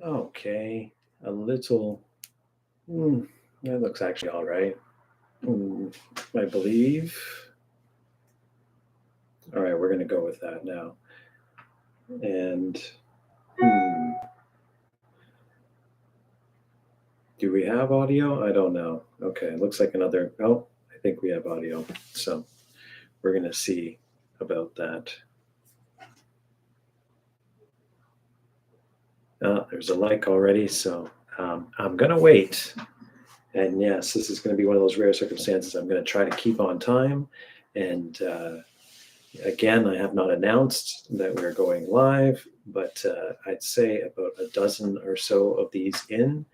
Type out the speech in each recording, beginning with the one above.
Okay, a little. That looks actually all right. I believe. All right, we're going to go with that now. And hmm, do we have audio? I don't know. Okay, looks like another. Oh, I think we have audio. So we're going to see about that. There's a like already, so I'm going to wait. And yes, this is going to be one of those rare circumstances. I'm going to try to keep on time. And again, I have not announced that we're going live, but I'd say about a dozen or so of these in,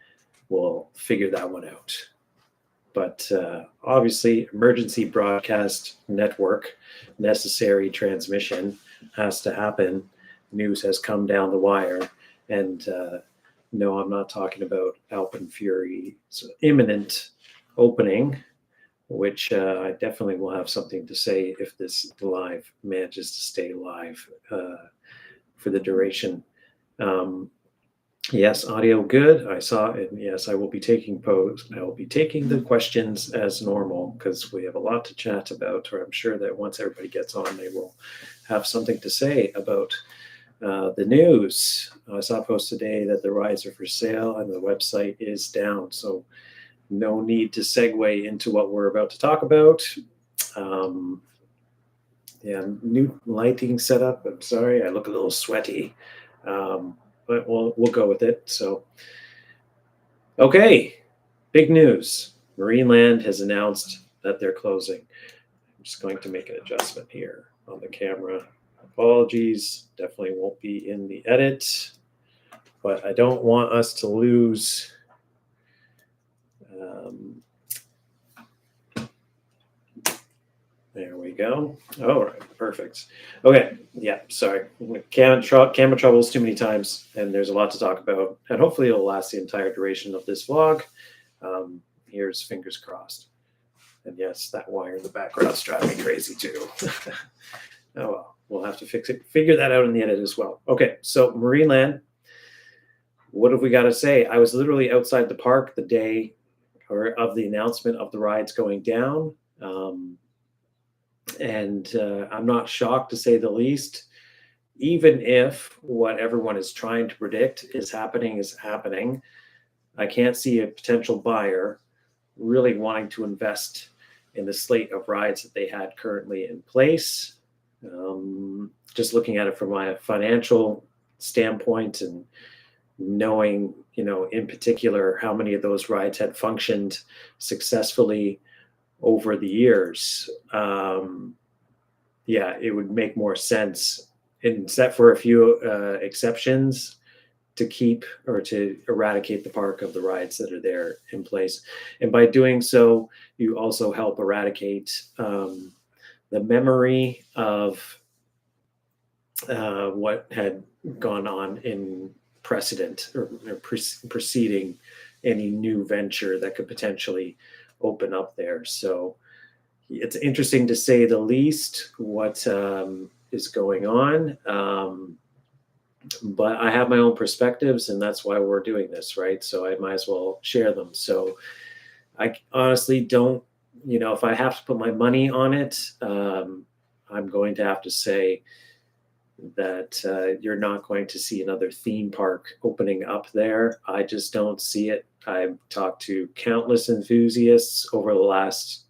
we'll figure that one out. But obviously, emergency broadcast network, necessary transmission has to happen. News has come down the wire. And no, I'm not talking about Alpen Fury's imminent opening, which I definitely will have something to say if this live manages to stay live for the duration. Yes, audio good. I saw it. Yes, I will be taking posts. I will be taking the questions as normal because we have a lot to chat about. Or I'm sure that once everybody gets on, they will have something to say about the news. I saw a post today that the rides are for sale and the website is down. So no need to segue into what we're about to talk about. Yeah, new lighting setup. I'm sorry, I look a little sweaty, but we'll go with it. So, okay, big news. Marineland has announced that they're closing. I'm just going to make an adjustment here on the camera. Apologies, definitely won't be in the edit, but I don't want us to lose. There we go. All right, perfect. Okay, yeah, sorry. Camera troubles too many times, and there's a lot to talk about, and hopefully it'll last the entire duration of this vlog. Here's fingers crossed. And yes, that wire in the background's driving me crazy too. Oh well, we'll have to figure that out in the edit as well. Okay, so Marineland, what have we got to say? I was literally outside the park the day of the announcement of the rides going down. And I'm not shocked to say the least, even if what everyone is trying to predict is happening. I can't see a potential buyer really wanting to invest in the slate of rides that they had currently in place. Just looking at it from a financial standpoint and knowing, in particular, how many of those rides had functioned successfully over the years, it would make more sense, except for a few exceptions, to keep or to eradicate the park of the rides that are there in place. And by doing so, you also help eradicate the memory of what had gone on in precedent or preceding any new venture that could potentially open up there. So it's interesting to say the least what is going on. But I have my own perspectives, and that's why we're doing this, right? So I might as well share them. So I honestly don't, if I have to put my money on it, I'm going to have to say that you're not going to see another theme park opening up there. I just don't see it. I've talked to countless enthusiasts over the last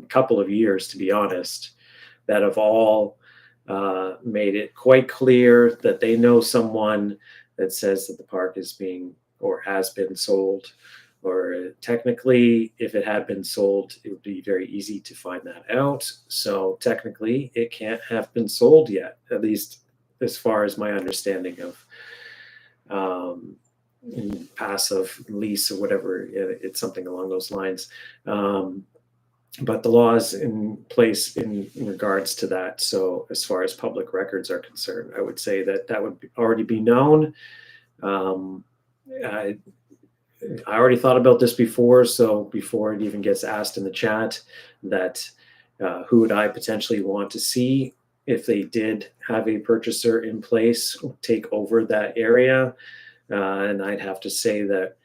couple of years, to be honest, that have all made it quite clear that they know someone that says that the park is being or has been sold. Or technically, if it had been sold, it would be very easy to find that out. So technically, it can't have been sold yet, at least as far as my understanding of passive lease or whatever. It's something along those lines. But the law is in place in regards to that. So as far as public records are concerned, I would say that would already be known. I already thought about this before, so before it even gets asked in the chat, that who would I potentially want to see if they did have a purchaser in place take over that area. And I'd have to say that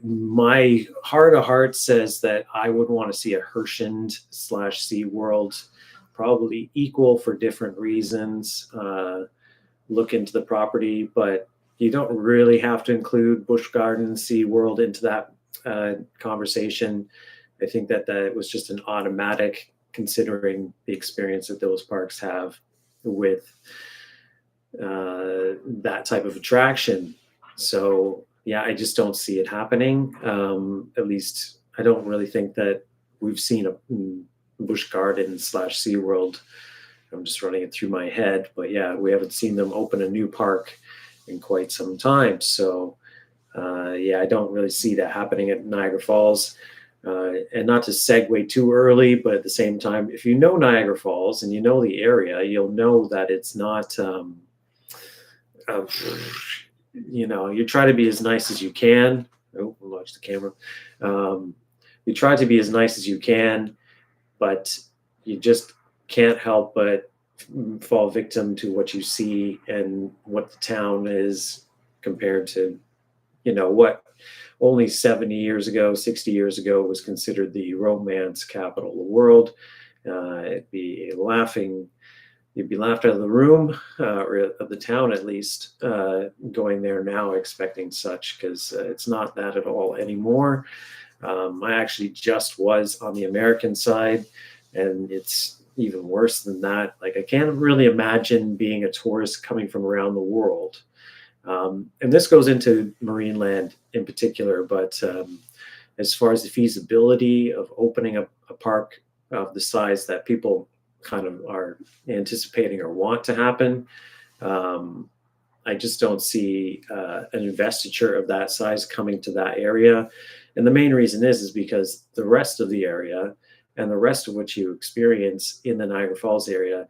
my heart of heart says that I would want to see a Hershend / SeaWorld, probably equal for different reasons. Look into the property, but you don't really have to include Busch Gardens, SeaWorld into that conversation. I think that that was just an automatic, considering the experience that those parks have with that type of attraction. So yeah, I just don't see it happening. At least I don't really think that we've seen a Busch Gardens / SeaWorld. I'm just running it through my head, but yeah, we haven't seen them open a new park in quite some time. So yeah, I don't really see that happening at Niagara Falls. And not to segue too early, but at the same time, if you know Niagara Falls and you know the area, you'll know that it's not, you try to be as nice as you can. Oh, I watch the camera. You try to be as nice as you can, but you just can't help but fall victim to what you see and what the town is compared to, what only 70 years ago, 60 years ago was considered the romance capital of the world. It'd be you'd be laughed out of the room, or of the town at least, going there now expecting such, because it's not that at all anymore. I actually just was on the American side, and it's even worse than that. Like, I can't really imagine being a tourist coming from around the world. And this goes into Marineland in particular, but as far as the feasibility of opening up a park of the size that people kind of are anticipating or want to happen, I just don't see an investiture of that size coming to that area. And the main reason is because the rest of the area and the rest of what you experience in the Niagara Falls area,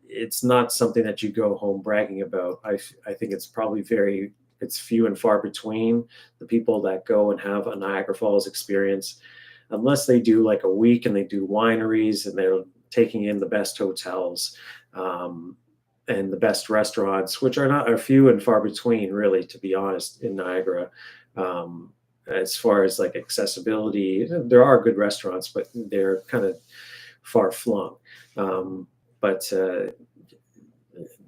it's not something that you go home bragging about. I think it's probably it's few and far between the people that go and have a Niagara Falls experience, unless they do like a week and they do wineries and they're taking in the best hotels, and the best restaurants, which are few and far between, really, to be honest, in Niagara. As far as like accessibility, there are good restaurants, but they're kind of far flung. But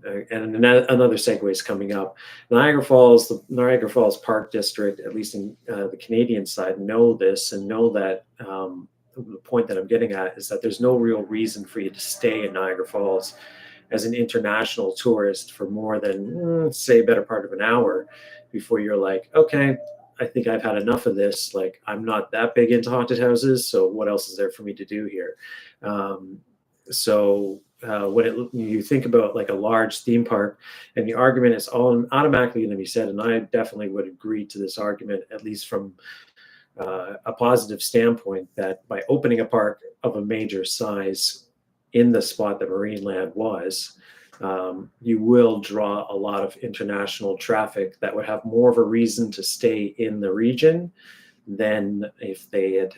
and another segue is coming up. Niagara Falls, the Niagara Falls Park District, at least in the Canadian side, know this and know that the point that I'm getting at is that there's no real reason for you to stay in Niagara Falls as an international tourist for more than, say, a better part of an hour before you're like, okay, I think I've had enough of this. Like, I'm not that big into haunted houses, so what else is there for me to do here? When you think about like a large theme park, and the argument is all automatically going to be said, and I definitely would agree to this argument, at least from a positive standpoint, that by opening a park of a major size in the spot that Marineland was, you will draw a lot of international traffic that would have more of a reason to stay in the region than if they had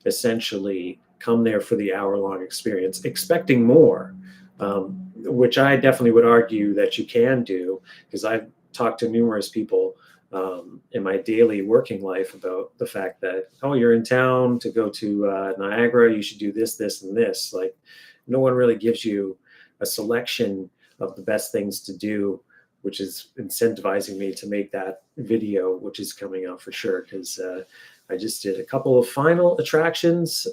essentially come there for the hour-long experience, expecting more, which I definitely would argue that you can do, because I've talked to numerous people in my daily working life about the fact that, oh, you're in town to go to Niagara, you should do this, this, and this. Like, no one really gives you a selection of the best things to do, which is incentivizing me to make that video, which is coming out for sure, because I just did a couple of final attractions,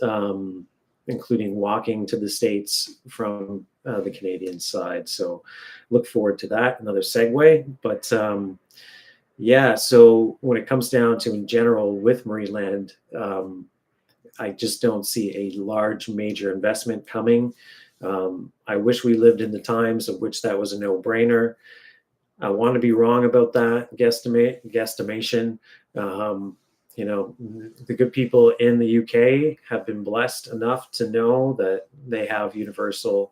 including walking to the States from the Canadian side. So look forward to that, another segue. But yeah, so when it comes down to, in general, with Marineland, I just don't see a large major investment coming. I wish we lived in the times of which that was a no-brainer. I want to be wrong about that guesstimation. The good people in the UK have been blessed enough to know that they have Universal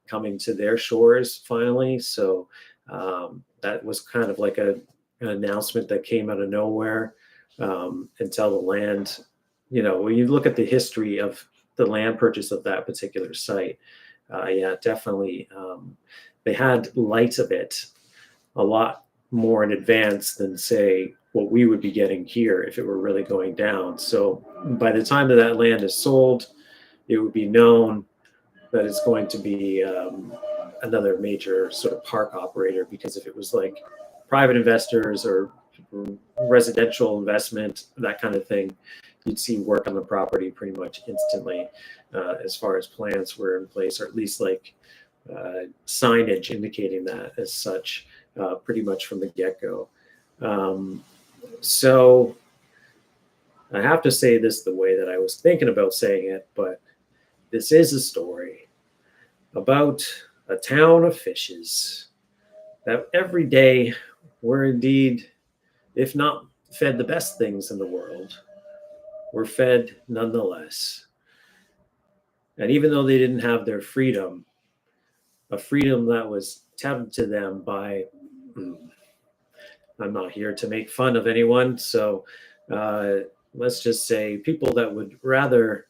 coming to their shores finally. So that was kind of like an announcement that came out of nowhere, until the land, when you look at the history of the land purchase of that particular site, yeah, definitely, they had light of it, a lot more in advance than, say, what we would be getting here if it were really going down. So by the time that land is sold, it would be known that it's going to be another major sort of park operator, because if it was like private investors or residential investment, that kind of thing, you'd see work on the property pretty much instantly, as far as plans were in place, or at least like signage indicating that as such, pretty much from the get-go. So I have to say this the way that I was thinking about saying it, but this is a story about a town of fishes that every day were indeed, if not fed the best things in the world, were fed nonetheless. And even though they didn't have their freedom, a freedom that was tempted to them by, I'm not here to make fun of anyone, so let's just say people that would rather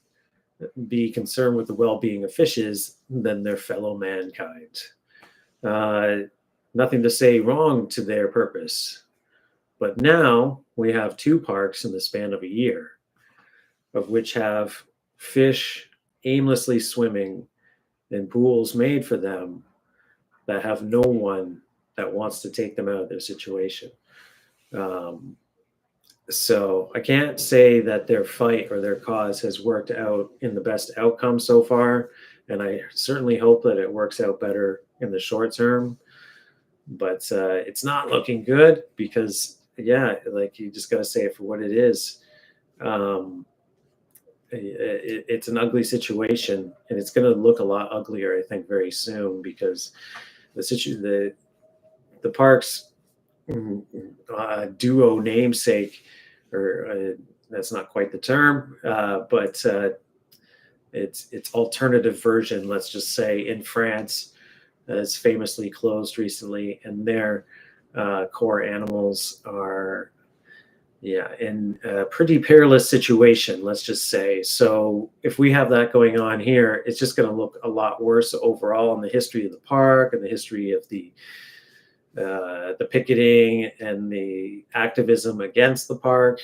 be concerned with the well-being of fishes than their fellow mankind. Nothing to say wrong to their purpose. But now we have 2 parks in the span of a year, of which have fish aimlessly swimming in pools made for them that have no one that wants to take them out of their situation. So I can't say that their fight or their cause has worked out in the best outcome so far, and I certainly hope that it works out better in the short term. But it's not looking good because, yeah, like you just got to say it for what it is. It's an ugly situation, and it's going to look a lot uglier, I think, very soon, because the park's duo namesake, or that's not quite the term, but its alternative version, let's just say, in France, has famously closed recently, and their core animals are, in a pretty perilous situation, let's just say. So if we have that going on here, it's just going to look a lot worse overall in the history of the park and the history of the picketing and the activism against the park.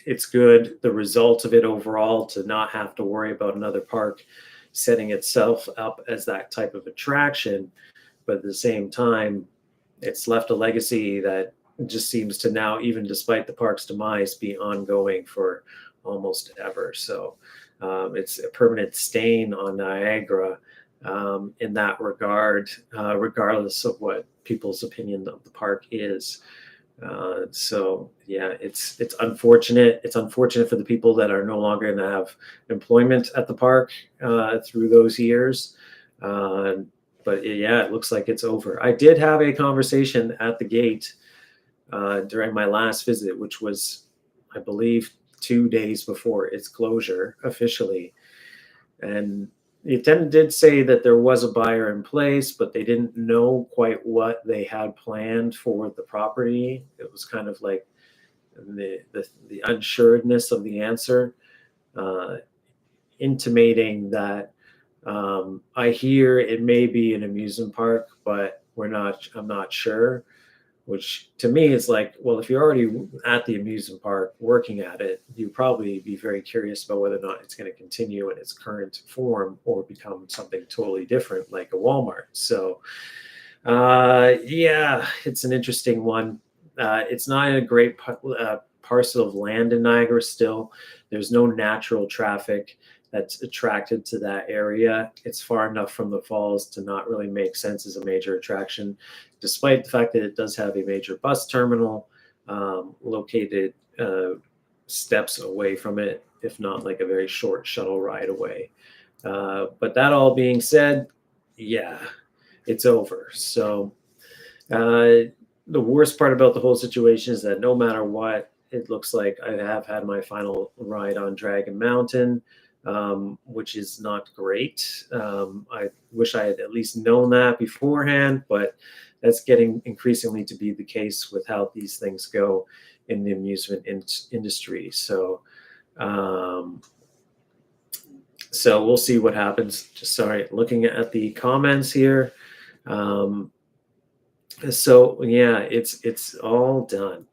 It's good, the result of it overall, to not have to worry about another park setting itself up as that type of attraction. But at the same time, it's left a legacy that just seems to now, even despite the park's demise, be ongoing for almost ever. So it's a permanent stain on Niagara in that regard, regardless of what people's opinion of the park is. So yeah, it's unfortunate. It's unfortunate for the people that are no longer going to have employment at the park through those years. But yeah, it looks like it's over. I did have a conversation at the gate during my last visit, which was, I believe, 2 days before its closure officially. And the attendant did say that there was a buyer in place, but they didn't know quite what they had planned for the property. It was kind of like the unsureness of the answer, intimating that I hear it may be an amusement park, but I'm not sure. Which to me is like, well, if you're already at the amusement park working at it, you'd probably be very curious about whether or not it's going to continue in its current form or become something totally different, like a Walmart. So, yeah, it's an interesting one. It's not a great parcel of land in Niagara still. There's no natural traffic that's attracted to that area. It's far enough from the falls to not really make sense as a major attraction, despite the fact that it does have a major bus terminal located steps away from it, if not like a very short shuttle ride away. But that all being said, yeah, it's over. So the worst part about the whole situation is that no matter what, it looks like I have had my final ride on Dragon Mountain, which is not great. I wish I had at least known that beforehand, but that's getting increasingly to be the case with how these things go in the amusement industry. So, so we'll see what happens. Just sorry, looking at the comments here. So yeah, it's all done.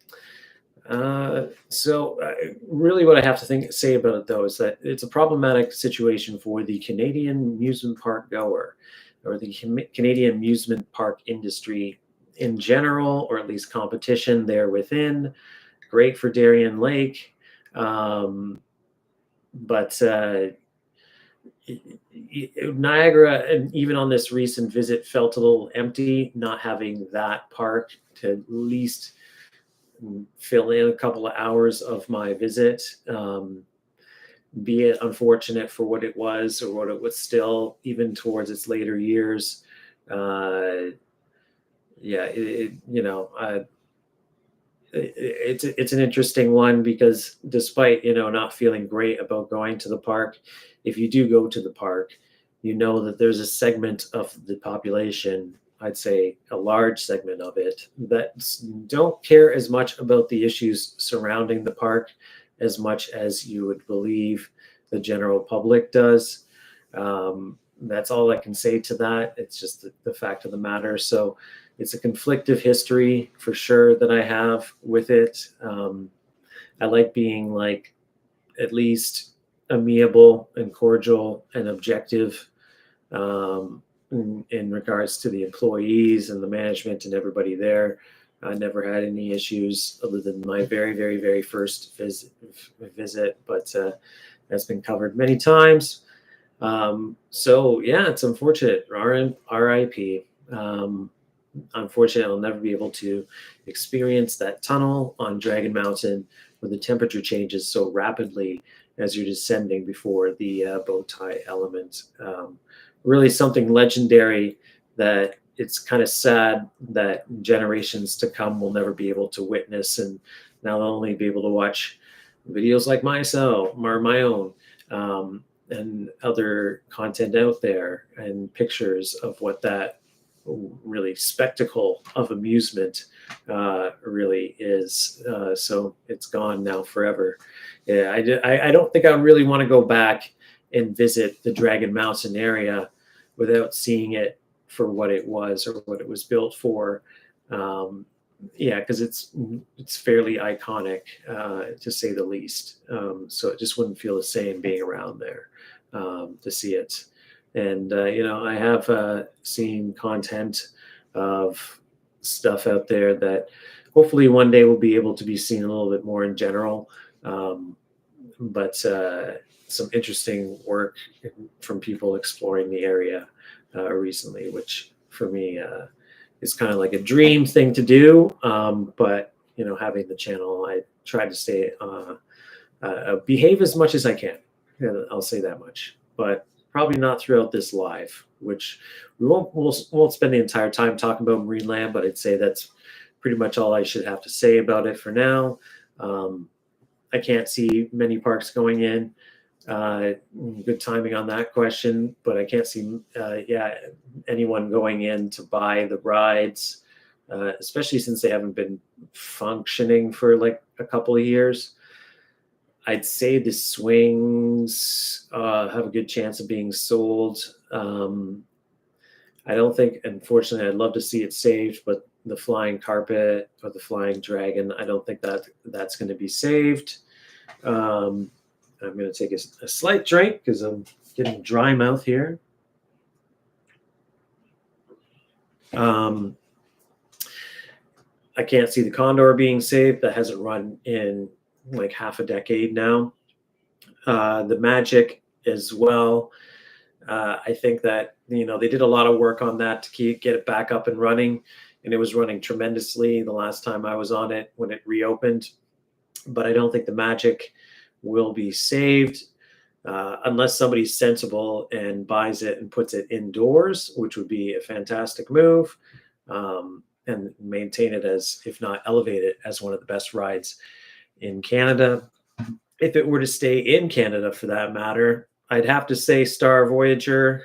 Really what I have to say about it though is that it's a problematic situation for the Canadian amusement park goer, or the Canadian amusement park industry in general, or at least competition there within. Great for Darien Lake, um, but Niagara, and even on this recent visit, felt a little empty, not having that park to at least fill in a couple of hours of my visit. Be it unfortunate for what it was or what it was still, even towards its later years. Uh, yeah, it's an interesting one because despite not feeling great about going to the park, if you do go to the park, you know that there's a segment of the population, I'd say a large segment of it, that don't care as much about the issues surrounding the park as much as you would believe the general public does. That's all I can say to that. It's just the fact of the matter. So it's a conflictive history for sure that I have with it. I like being like at least amiable and cordial and objective, in regards to the employees and the management and everybody there. I never had any issues other than my very, very, very first visit, but that's been covered many times. So yeah, it's unfortunate. RIP. Unfortunately, I'll never be able to experience that tunnel on Dragon Mountain where the temperature changes so rapidly as you're descending before the bow tie element. Really something legendary that it's kind of sad that generations to come will never be able to witness, and now they'll only be able to watch videos like myself or my own, and other content out there and pictures of what that really spectacle of amusement really is. So it's gone now forever. Yeah, I don't think I really want to go back and visit the Dragon Mountain area without seeing it for what it was or what it was built for. Yeah, because it's fairly iconic, to say the least. So it just wouldn't feel the same being around there, to see it. And I have seen content of stuff out there that hopefully one day will be able to be seen a little bit more in general. But some interesting work from people exploring the area recently, which for me is kind of like a dream thing to do. But having the channel, I try to stay behave as much as I can. I'll say that much, but probably not throughout this live, which we won't spend the entire time talking about Marineland, but I'd say that's pretty much all I should have to say about it for now. I can't see many parks going in. Good timing on that question, but I can't see anyone going in to buy the rides, especially since they haven't been functioning for like a couple of years. I'd say the swings have a good chance of being sold. I don't think, unfortunately, I'd love to see it saved, but the flying carpet or the flying dragon, I don't think that's going to be saved. I'm going to take a slight drink because I'm getting dry mouth here. I can't see the Condor being saved. That hasn't run in like half a decade now. The Magic as well. I think that they did a lot of work on that to get it back up and running, and it was running tremendously the last time I was on it when it reopened. But I don't think the Magic will be saved unless somebody's sensible and buys it and puts it indoors, which would be a fantastic move, and maintain it as, if not elevate it as one of the best rides in Canada. If it were to stay in Canada, for that matter, I'd have to say Star Voyager,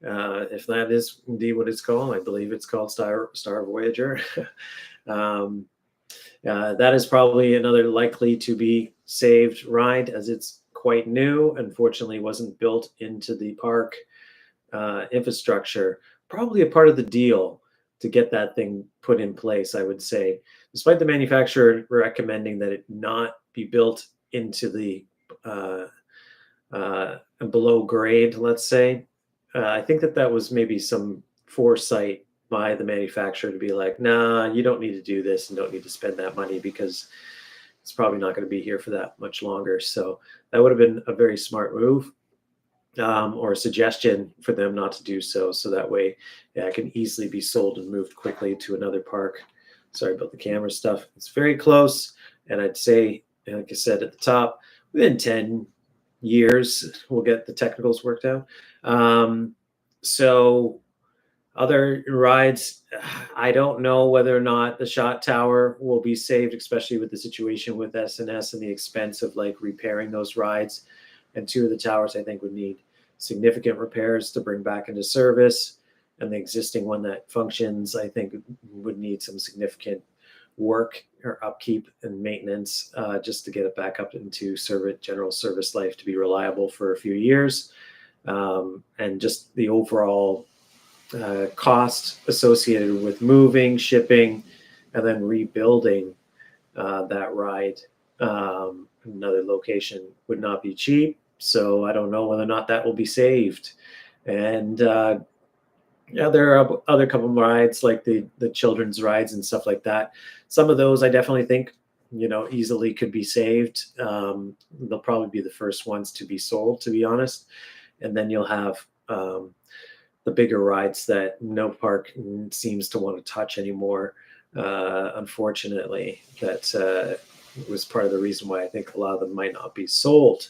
if that is indeed what it's called. I believe it's called Star Voyager. That is probably another likely to be saved ride, as it's quite new. Unfortunately, wasn't built into the park infrastructure. Probably a part of the deal to get that thing put in place, I would say, despite the manufacturer recommending that it not be built into the uh, below grade, let's say. I think that was maybe some foresight by the manufacturer to be like, nah, you don't need to do this and don't need to spend that money because it's probably not going to be here for that much longer. So that would have been a very smart move, or a suggestion for them not to do so. So that way, yeah, it can easily be sold and moved quickly to another park. Sorry about the camera stuff. It's very close. And I'd say, like I said at the top, within 10 years, we'll get the technicals worked out. So other rides, I don't know whether or not the shot tower will be saved, especially with the situation with SNS and the expense of like repairing those rides. And two of the towers, I think, would need significant repairs to bring back into service. And the existing one that functions, I think, would need some significant work or upkeep and maintenance, just to get it back up into general service life to be reliable for a few years. And just the overall cost associated with moving, shipping, and then rebuilding that ride, another location, would not be cheap. So I don't know whether or not that will be saved. And yeah, there are other couple of rides like the children's rides and stuff like that. Some of those I definitely think, easily could be saved. They'll probably be the first ones to be sold, to be honest. And then you'll have the bigger rides that no park seems to want to touch anymore. Unfortunately, that was part of the reason why I think a lot of them might not be sold.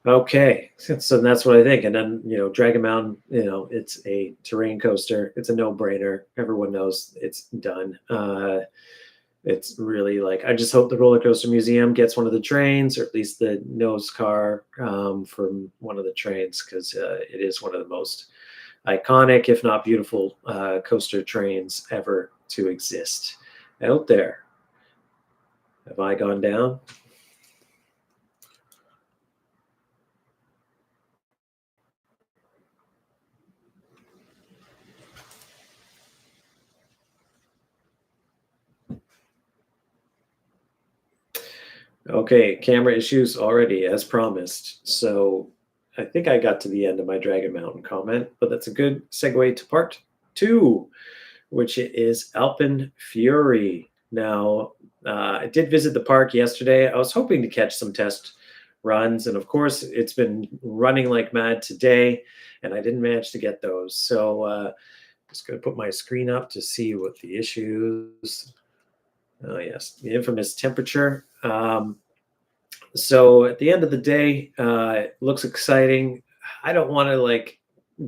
Okay, so that's what I think. And then, Dragon Mountain, it's a terrain coaster. It's a no-brainer. Everyone knows it's done. It's really like, I just hope the Roller Coaster Museum gets one of the trains, or at least the nose car from one of the trains, because it is one of the most iconic, if not beautiful, coaster trains ever to exist out there. Have I gone down? Okay, camera issues already, as promised. So I think I got to the end of my Dragon Mountain comment, but that's a good segue to part 2, which is Alpen Fury. Now, I did visit the park yesterday. I was hoping to catch some test runs, and of course, it's been running like mad today, and I didn't manage to get those. So just going to put my screen up to see what the issues. Oh yes, the infamous temperature. So at the end of the day, it looks exciting. I don't want to like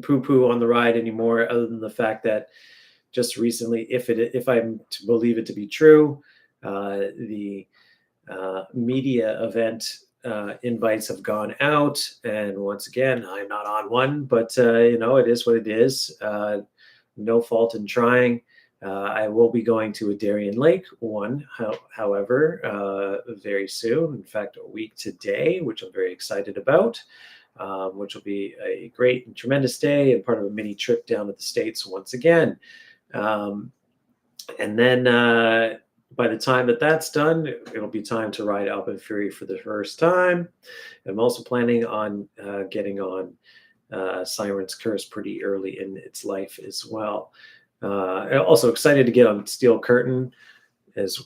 poo-poo on the ride anymore, other than the fact that just recently, if I'm to believe it to be true, the media event invites have gone out, and once again, I'm not on one, but it is what it is. No fault in trying. I will be going to a Darien Lake one, however, very soon. In fact, a week today, which I'm very excited about, which will be a great and tremendous day and part of a mini trip down to the States once again. And then by the time that's done, it'll be time to ride Alpen Fury for the first time. I'm also planning on getting on Siren's Curse pretty early in its life as well. Also excited to get on Steel Curtain as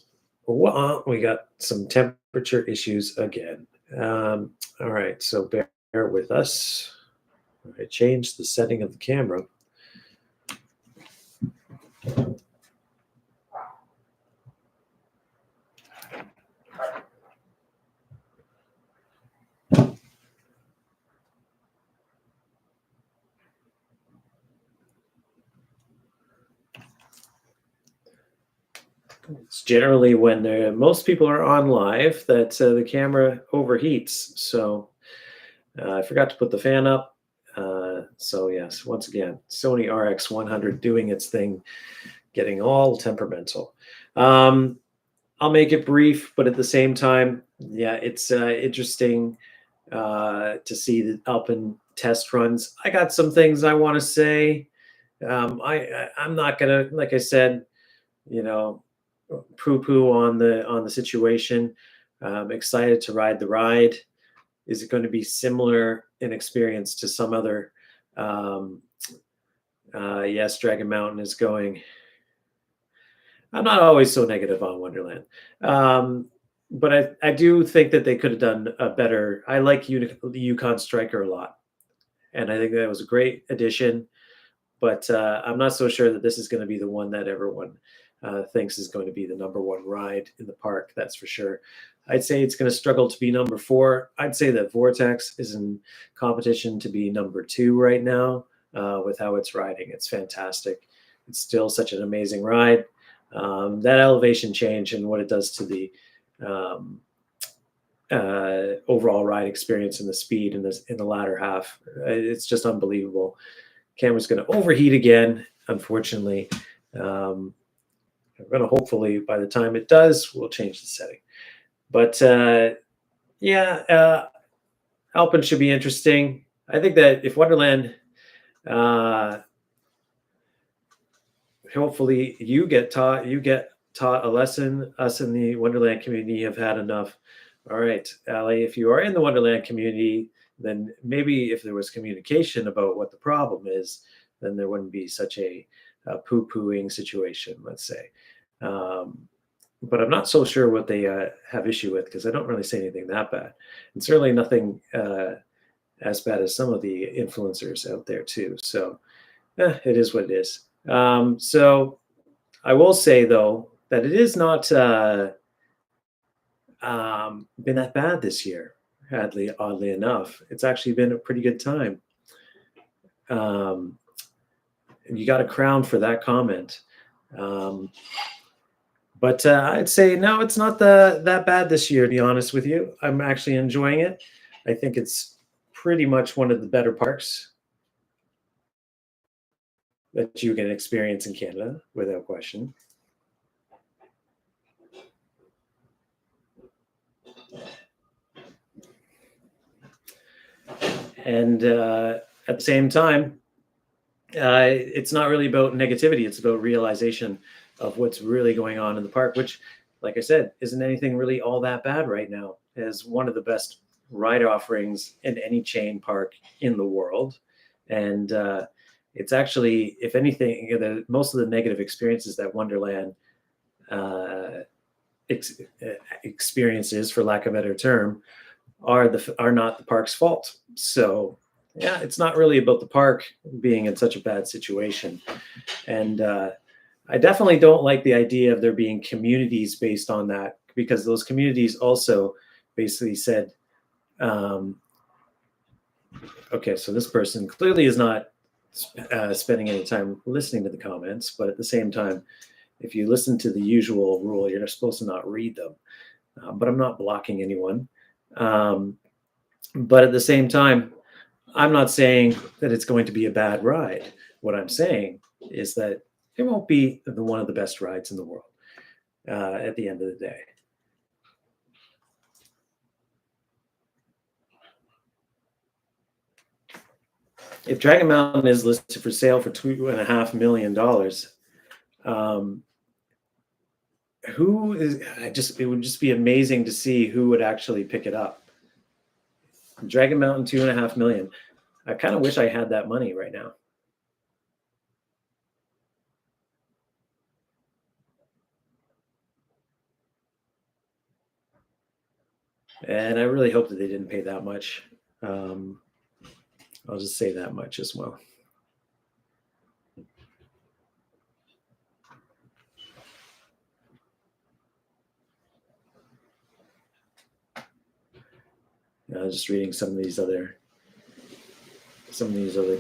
well. We got some temperature issues again. All right, so bear with us. I changed the setting of the camera. It's generally when most people are on live that the camera overheats. So I forgot to put the fan up. So yes, once again, Sony RX100 doing its thing, getting all temperamental. I'll make it brief, but at the same time, yeah, it's interesting to see the Alpen test runs. I got some things I want to say. I'm not gonna, like I said, you know, poo-poo on the situation. I'm excited to ride the ride. Is it going to be similar in experience to some other? Um, yes, Dragon Mountain is going. I'm not always so negative on Wonderland, um, but I do think that they could have done a better. I like the Yukon Striker a lot, and I think that was a great addition. But I'm not so sure that this is going to be the one that everyone thinks is going to be the number one ride in the park. That's for sure. I'd say it's going to struggle to be number four. I'd say that Vortex is in competition to be number two right now with how it's riding. It's fantastic. It's still such an amazing ride. That elevation change and what it does to the um, overall ride experience and the speed in the latter half, it's just unbelievable. Camera's going to overheat again, unfortunately. We're going to hopefully, by the time it does, we'll change the setting. But yeah, Alpen should be interesting. I think that if Wonderland, hopefully you get taught a lesson. Us in the Wonderland community have had enough. All right, Ali, if you are in the Wonderland community, then maybe if there was communication about what the problem is, then there wouldn't be such a poo-pooing situation, let's say. But I'm not so sure what they have issue with, because I don't really say anything that bad. And certainly nothing as bad as some of the influencers out there too. So it is what it is. So I will say, though, that it is not been that bad this year. Oddly enough, it's actually been a pretty good time. And you got a crown for that comment. But I'd say no, it's not that bad this year. To be honest with you, I'm actually enjoying it. I think it's pretty much one of the better parks that you can experience in Canada, without question. And at the same time, it's not really about negativity. It's about realization of what's really going on in the park, which, like I said, isn't anything really all that bad right now. As one of the best ride offerings in any chain park in the world. And it's actually, if anything, most of the negative experiences that Wonderland experiences, for lack of a better term, are not the park's fault. So yeah, it's not really about the park being in such a bad situation. And I definitely don't like the idea of there being communities based on that, because those communities also basically said, okay, so this person clearly is not spending any time listening to the comments, but at the same time, if you listen to the usual rule, you're supposed to not read them. But I'm not blocking anyone. But at the same time, I'm not saying that it's going to be a bad ride. What I'm saying is that it won't be one of the best rides in the world at the end of the day. If Dragon Mountain is listed for sale for $2.5 million, who is? It would just be amazing to see who would actually pick it up. Dragon Mountain, $2.5 million. I kind of wish I had that money right now. And I really hope that they didn't pay that much. I'll just say that much as well. Just reading some of these other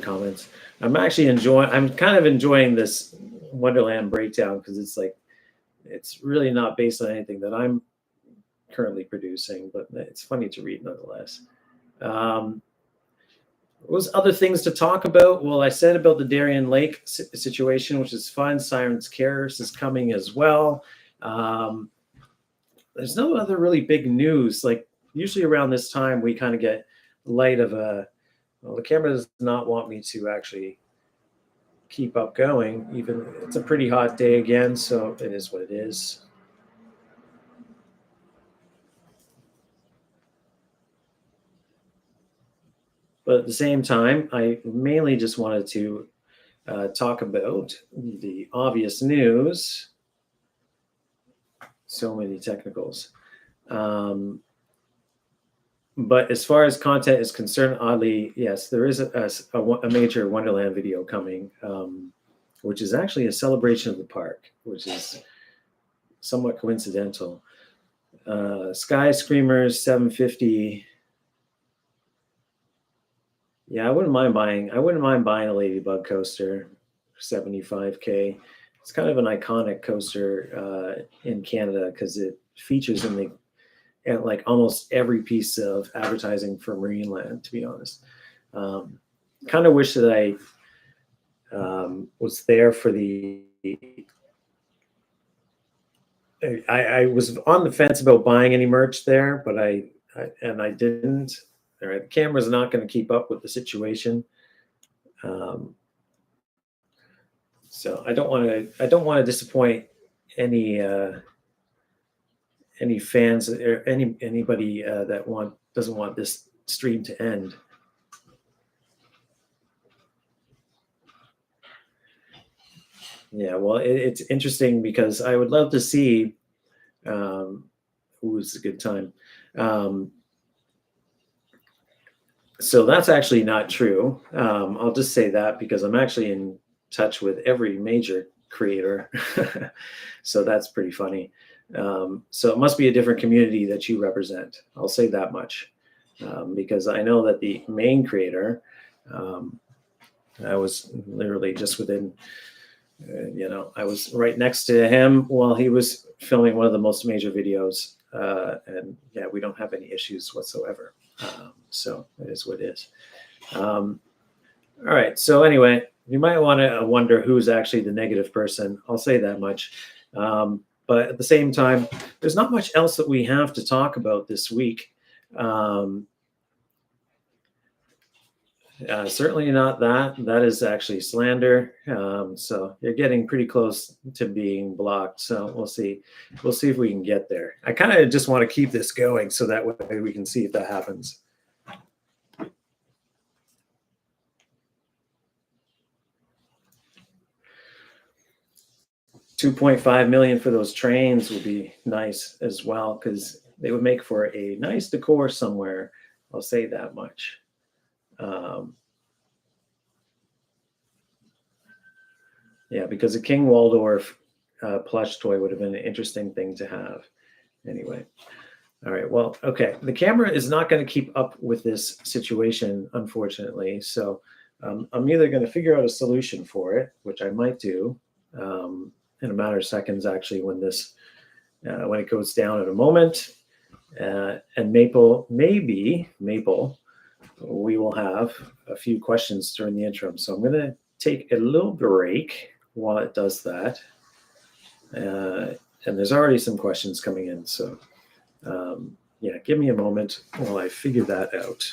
comments. I'm kind of enjoying this Wonderland breakdown, because it's really not based on anything that I'm currently producing, but it's funny to read nonetheless. What was other things to talk about? Well, I said about the Darien Lake situation, which is fun. Sirens Cares is coming as well. There's no other really big news. Like, usually around this time, we kind of get light of a. Well, the camera does not want me to actually keep up going. Even it's a pretty hot day again, so it is what it is. But at the same time, I mainly just wanted to talk about the obvious news. So many technicals. But as far as content is concerned, oddly, yes, there is a major Wonderland video coming, which is actually a celebration of the park, which is somewhat coincidental. Sky Screamers 750. Yeah, I wouldn't mind buying a Ladybug coaster for 75K. It's kind of an iconic coaster in Canada because it features in like almost every piece of advertising for Marineland, to be honest. Kind of wish that I was there for I was on the fence about buying any merch there, but I didn't. All right, the camera's not going to keep up with the situation. So I don't want to disappoint any fans or anybody that doesn't want this stream to end. Yeah, well, it's interesting because I would love to see. It's a good time. So that's actually not true. I'll just say that because I'm actually in touch with every major creator. So that's pretty funny. So it must be a different community that you represent. I'll say that much. Because I know that the main creator, I was literally just within, I was right next to him while he was filming one of the most major videos. And yeah, we don't have any issues whatsoever. So it is what it is. All right. So anyway, you might want to wonder who's actually the negative person. I'll say that much. But at the same time, there's not much else that we have to talk about this week. Certainly not that. That is actually slander. So you're getting pretty close to being blocked. So we'll see. We'll see if we can get there. I kind of just want to keep this going so that way we can see if that happens. $2.5 million for those trains would be nice as well because they would make for a nice decor somewhere. I'll say that much. Yeah, because a King Waldorf plush toy would have been an interesting thing to have. Anyway, all right. Well, okay. The camera is not going to keep up with this situation, unfortunately. So I'm either going to figure out a solution for it, which I might do in a matter of seconds, actually, when it goes down in a moment. And Maple, we will have a few questions during the interim. So I'm going to take a little break while it does that. And there's already some questions coming in. So yeah, give me a moment while I figure that out.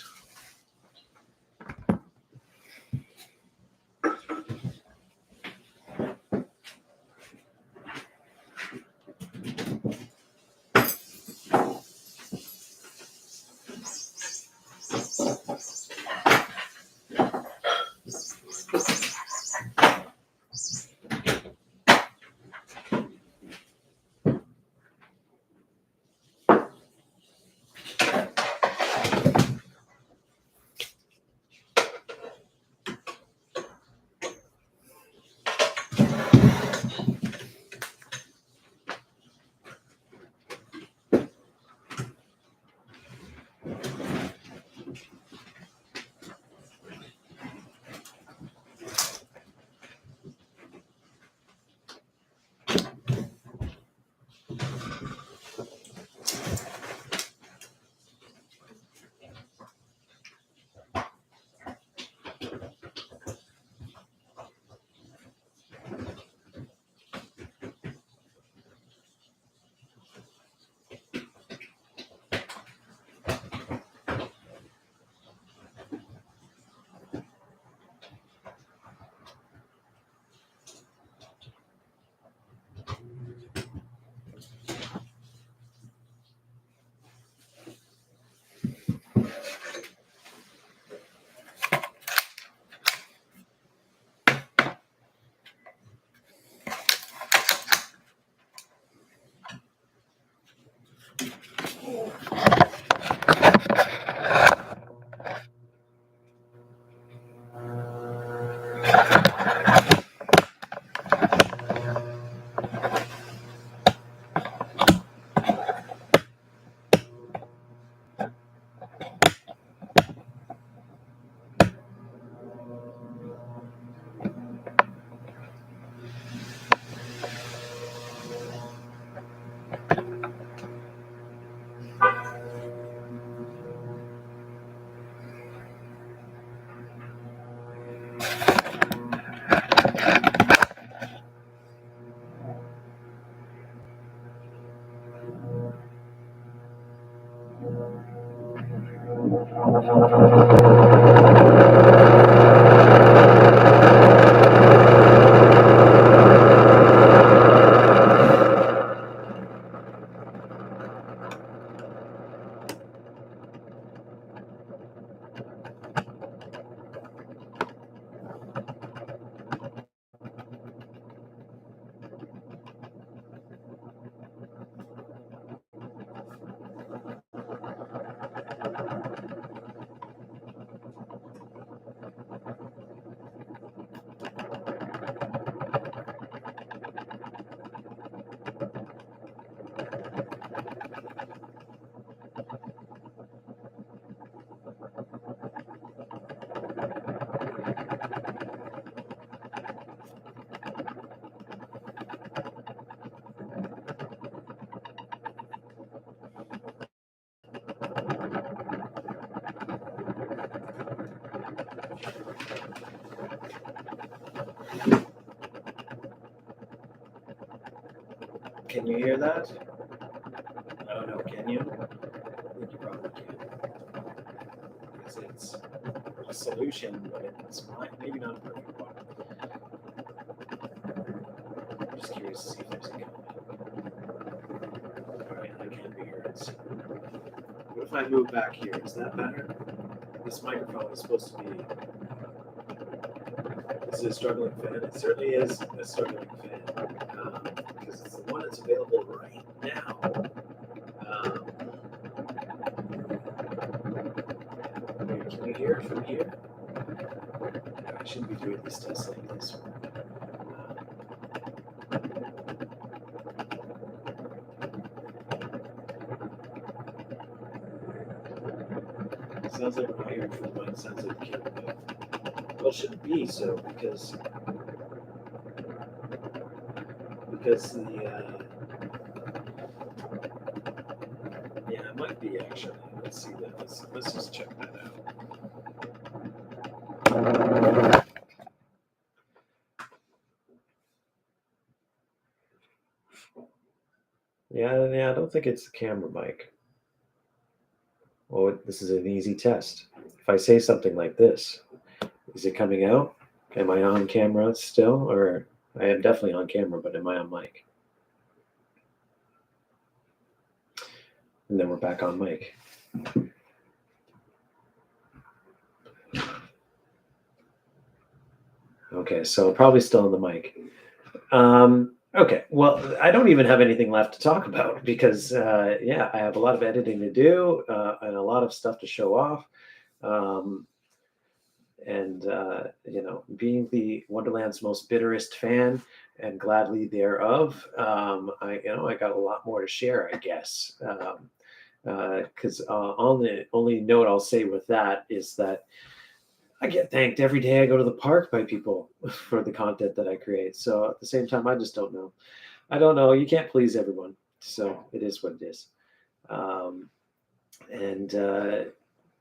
Can you hear that? I don't know. Can you? I think you probably can. Because it's a solution, but it's maybe not a perfect one. I'm just curious to see if there's a comment. All right, I can be heard. So what if I move back here? Is that better? This microphone is supposed to be. Is it a struggling fan? It certainly is a struggling fan. Because it's the one that's available right now. Can you hear it from here? I shouldn't be doing this test like this. Sounds like we're hearing from my sensitive camera. Well, it shouldn't be so because the yeah, it might be actually. Let's see that. Let's just check that out. Yeah, I don't think it's the camera mic. Well, this is an easy test. If I say something like this, is it coming out? Am I on camera still? Or I am definitely on camera, but am I on mic? And then we're back on mic. Okay, so probably still on the mic. Okay, well, I don't even have anything left to talk about because, yeah, I have a lot of editing to do and a lot of stuff to show off. You know, being the Wonderland's most bitterest fan and gladly thereof, I got a lot more to share, I guess. Because the only note I'll say with that is that I get thanked every day I go to the park by people for the content that I create. So at the same time, I just don't know. I don't know. You can't please everyone. So it is what it is.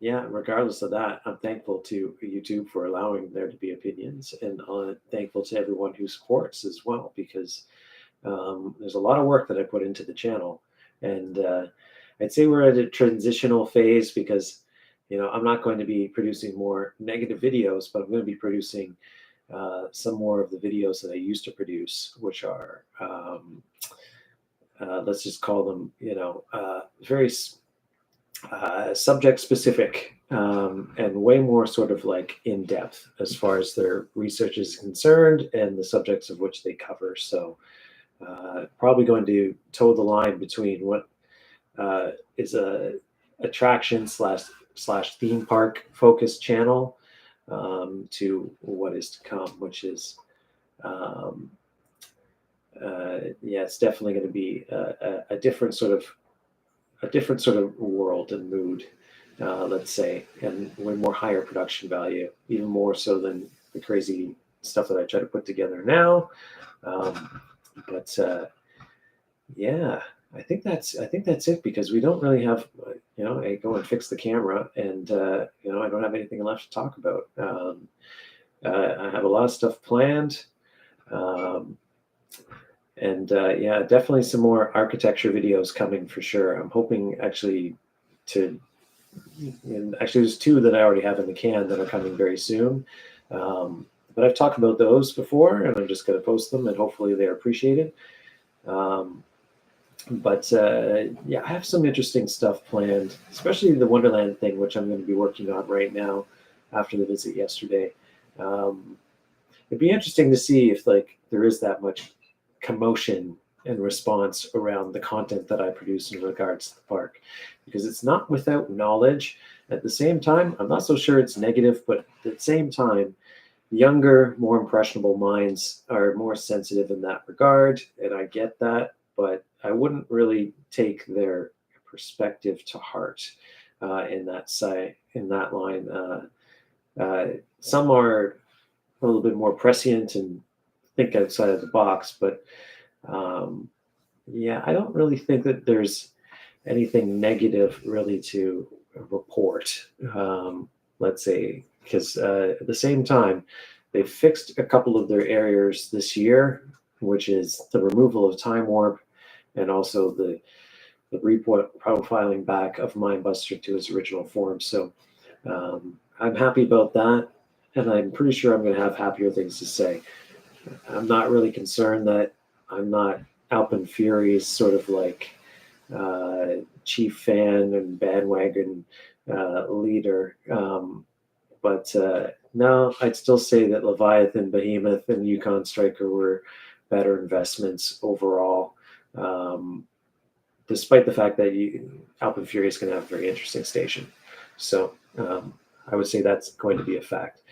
Yeah, regardless of that, I'm thankful to YouTube for allowing there to be opinions, and thankful to everyone who supports as well, because there's a lot of work that I put into the channel. And I'd say we're at a transitional phase because, you know, I'm not going to be producing more negative videos, but I'm going to be producing some more of the videos that I used to produce, which are, let's just call them, you know, very subject specific and way more sort of like in depth as far as their research is concerned and the subjects of which they cover. So probably going to toe the line between what is a attraction slash theme park focused channel to what is to come, which is, it's definitely going to be a different sort of world and mood, let's say, and way more higher production value, even more so than the crazy stuff that I try to put together now. But yeah, I think that's it, because we don't really have, I go and fix the camera, and I don't have anything left to talk about. I have a lot of stuff planned. And definitely some more architecture videos coming for sure. I'm hoping actually there's 2 that I already have in the can that are coming very soon. But I've talked about those before, and I'm just going to post them, and hopefully they're appreciated. I have some interesting stuff planned, especially the Wonderland thing, which I'm going to be working on right now after the visit yesterday. It'd be interesting to see if there is that much commotion and response around the content that I produce in regards to the park, because it's not without knowledge. At the same time, I'm not so sure it's negative, but at the same time, younger, more impressionable minds are more sensitive in that regard, and I get that, but I wouldn't really take their perspective to heart in that line. Some are a little bit more prescient and think outside of the box, but I don't really think that there's anything negative really to report, let's say, because at the same time, they've fixed a couple of their errors this year, which is the removal of time warp, and also the reprofiling back of Mindbuster to its original form. So I'm happy about that, and I'm pretty sure I'm going to have happier things to say. I'm not really concerned that I'm not Alpen Fury's sort of chief fan and bandwagon leader. No, I'd still say that Leviathan, Behemoth, and Yukon Striker were better investments overall, despite the fact that Alpen Fury is going to have a very interesting station. So I would say that's going to be a fact.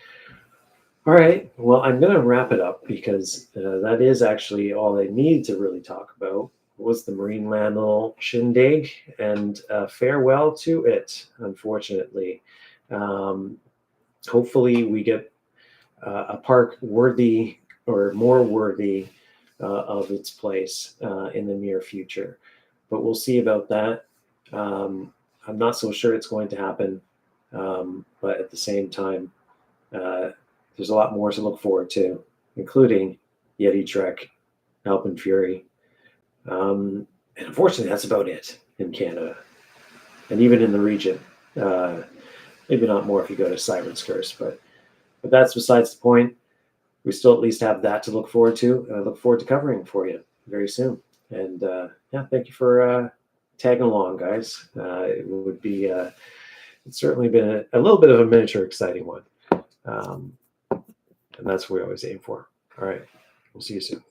All right, well, I'm going to wrap it up, because that is actually all I need to really talk about, was the Marineland little shindig, and farewell to it, unfortunately. Hopefully we get a park worthy, or more worthy, of its place in the near future. But we'll see about that. I'm not so sure it's going to happen, but at the same time, there's a lot more to look forward to, including Yeti Trek, Alpen Fury. And unfortunately, that's about it in Canada, and even in the region. Maybe not more if you go to Siren's Curse, but that's besides the point. We still at least have that to look forward to, and I look forward to covering for you very soon. And thank you for tagging along, guys. It's certainly been a little bit of a miniature exciting one. And that's what we always aim for. All right. We'll see you soon.